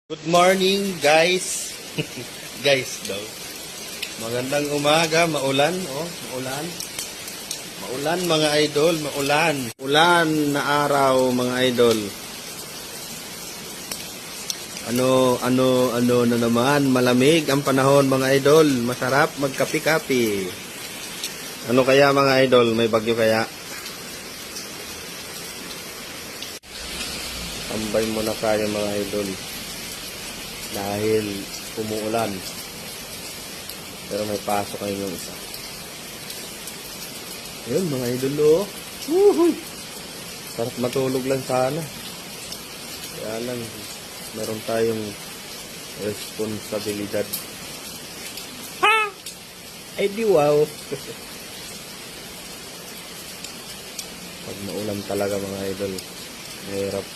Good morning, guys. Guys daw. Magandang umaga, maulan, maulan. Maulan mga idol, maulan. Ulan na araw mga idol. Ano na naman, malamig ang panahon mga idol. Masarap magkapi-kapi. Ano kaya mga idol, may bagyo kaya? Tambay muna tayo mga idol. Dahil umuulan. Pero may pasok kayo yung isa. Ayun mga idol, Woohoo! Sarap matulog lang sana. Kaya lang, meron tayong responsibilidad. Ha! Ay di wow! Pag maulan talaga mga idol, mahirap.